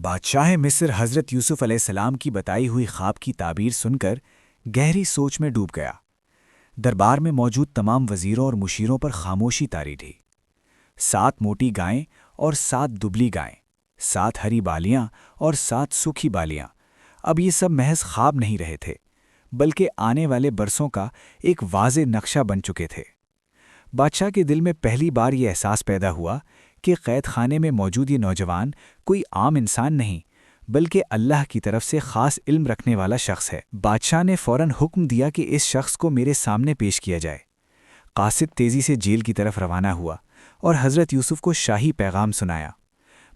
بادشاہ مصر حضرت یوسف علیہ السلام کی بتائی ہوئی خواب کی تعبیر سن کر گہری سوچ میں ڈوب گیا۔ دربار میں موجود تمام وزیروں اور مشیروں پر خاموشی طاری تھی۔ 7 موٹی گائیں اور 7 دبلی گائیں، 7 ہری بالیاں اور 7 سوکھی بالیاں، اب یہ سب محض خواب نہیں رہے تھے، بلکہ آنے والے برسوں کا ایک واضح نقشہ بن چکے تھے۔ بادشاہ کے دل میں پہلی بار یہ احساس پیدا ہوا کہ قید خانے میں موجود یہ نوجوان کوئی عام انسان نہیں، بلکہ اللہ کی طرف سے خاص علم رکھنے والا شخص ہے۔ بادشاہ نے فوراً حکم دیا کہ اس شخص کو میرے سامنے پیش کیا جائے۔ قاصد تیزی سے جیل کی طرف روانہ ہوا اور حضرت یوسف کو شاہی پیغام سنایا،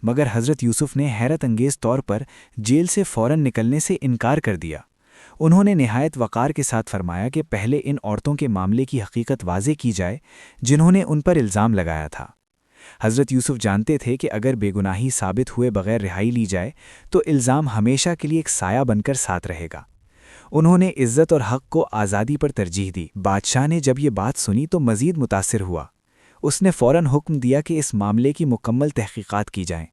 مگر حضرت یوسف نے حیرت انگیز طور پر جیل سے فوراً نکلنے سے انکار کر دیا۔ انہوں نے نہایت وقار کے ساتھ فرمایا کہ پہلے ان عورتوں کے معاملے کی حقیقت واضح کی جائے جنہوں نے ان پر الزام لگایا تھا۔ حضرت یوسف جانتے تھے کہ اگر بے گناہی ثابت ہوئے بغیر رہائی لی جائے تو الزام ہمیشہ کے لیے ایک سایہ بن کر ساتھ رہے گا۔ انہوں نے عزت اور حق کو آزادی پر ترجیح دی۔ بادشاہ نے جب یہ بات سنی تو مزید متاثر ہوا۔ اس نے فوراً حکم دیا کہ اس معاملے کی مکمل تحقیقات کی جائیں۔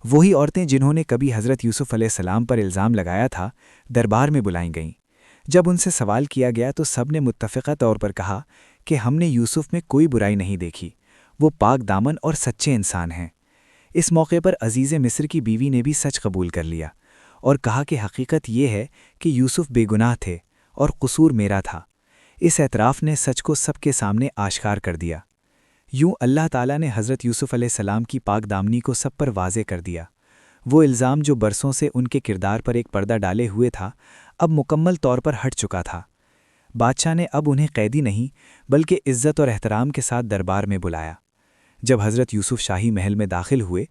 وہی عورتیں جنہوں نے کبھی حضرت یوسف علیہ السلام پر الزام لگایا تھا دربار میں بلائیں گئیں۔ جب ان سے سوال کیا گیا تو سب نے متفقہ طور پر کہا کہ ہم نے یوسف میں کوئی برائی نہیں دیکھی، وہ پاک دامن اور سچے انسان ہیں۔ اس موقع پر عزیز مصر کی بیوی نے بھی سچ قبول کر لیا اور کہا کہ حقیقت یہ ہے کہ یوسف بے گناہ تھے اور قصور میرا تھا۔ اس اعتراف نے سچ کو سب کے سامنے آشکار کر دیا۔ یوں اللہ تعالیٰ نے حضرت یوسف علیہ السلام کی پاک دامنی کو سب پر واضح کر دیا۔ وہ الزام جو برسوں سے ان کے کردار پر ایک پردہ ڈالے ہوئے تھا، اب مکمل طور پر ہٹ چکا تھا۔ بادشاہ نے اب انہیں قیدی نہیں بلکہ عزت اور احترام کے ساتھ دربار میں بلایا۔ جب حضرت یوسف شاہی محل میں داخل ہوئے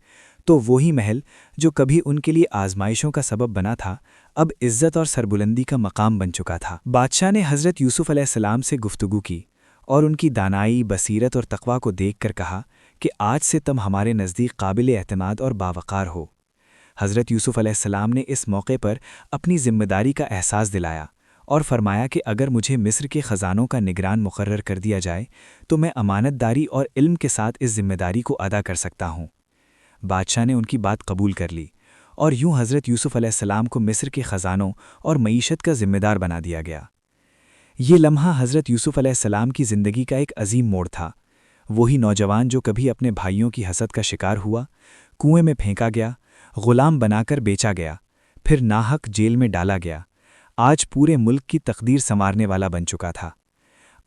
تو وہی محل جو کبھی ان کے لیے آزمائشوں کا سبب بنا تھا، اب عزت اور سربلندی کا مقام بن چکا تھا۔ بادشاہ نے حضرت یوسف علیہ السلام سے گفتگو کی اور ان کی دانائی، بصیرت اور تقویٰ کو دیکھ کر کہا کہ آج سے تم ہمارے نزدیک قابل اعتماد اور باوقار ہو۔ حضرت یوسف علیہ السلام نے اس موقع پر اپنی ذمہ داری کا احساس دلایا اور فرمایا کہ اگر مجھے مصر کے خزانوں کا نگران مقرر کر دیا جائے تو میں امانت داری اور علم کے ساتھ اس ذمہ داری کو ادا کر سکتا ہوں۔ بادشاہ نے ان کی بات قبول کر لی اور یوں حضرت یوسف علیہ السلام کو مصر کے خزانوں اور معیشت کا ذمہ دار بنا دیا گیا۔ یہ لمحہ حضرت یوسف علیہ السلام کی زندگی کا ایک عظیم موڑ تھا۔ وہی نوجوان جو کبھی اپنے بھائیوں کی حسد کا شکار ہوا، کنویں میں پھینکا گیا، غلام بنا کر بیچا گیا، پھر ناحق جیل میں ڈالا گیا، آج پورے ملک کی تقدیر سنوارنے والا بن چکا تھا۔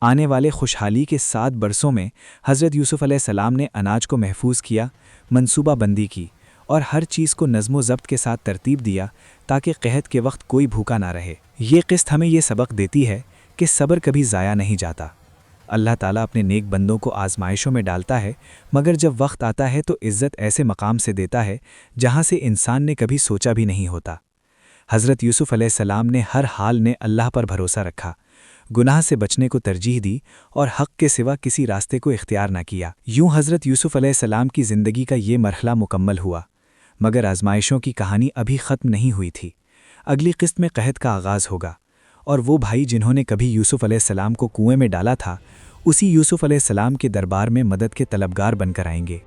آنے والے خوشحالی کے 7 برسوں میں حضرت یوسف علیہ السلام نے اناج کو محفوظ کیا، منصوبہ بندی کی اور ہر چیز کو نظم و ضبط کے ساتھ ترتیب دیا تاکہ قحط کے وقت کوئی بھوکا نہ رہے۔ یہ قسط ہمیں یہ سبق دیتی ہے کہ صبر کبھی ضائع نہیں جاتا۔ اللہ تعالیٰ اپنے نیک بندوں کو آزمائشوں میں ڈالتا ہے، مگر جب وقت آتا ہے تو عزت ایسے مقام سے دیتا ہے جہاں سے انسان نے کبھی سوچا بھی نہیں ہوتا۔ حضرت یوسف علیہ السلام نے ہر حال میں اللہ پر بھروسہ رکھا، گناہ سے بچنے کو ترجیح دی اور حق کے سوا کسی راستے کو اختیار نہ کیا۔ یوں حضرت یوسف علیہ السلام کی زندگی کا یہ مرحلہ مکمل ہوا، مگر آزمائشوں کی کہانی ابھی ختم نہیں ہوئی تھی۔ اگلی قسط میں قحط کا آغاز ہوگا، اور وہ بھائی جنہوں نے کبھی یوسف علیہ السلام کو کنویں میں ڈالا تھا، اسی یوسف علیہ السلام کے دربار میں مدد کے طلبگار بن کر آئیں گے۔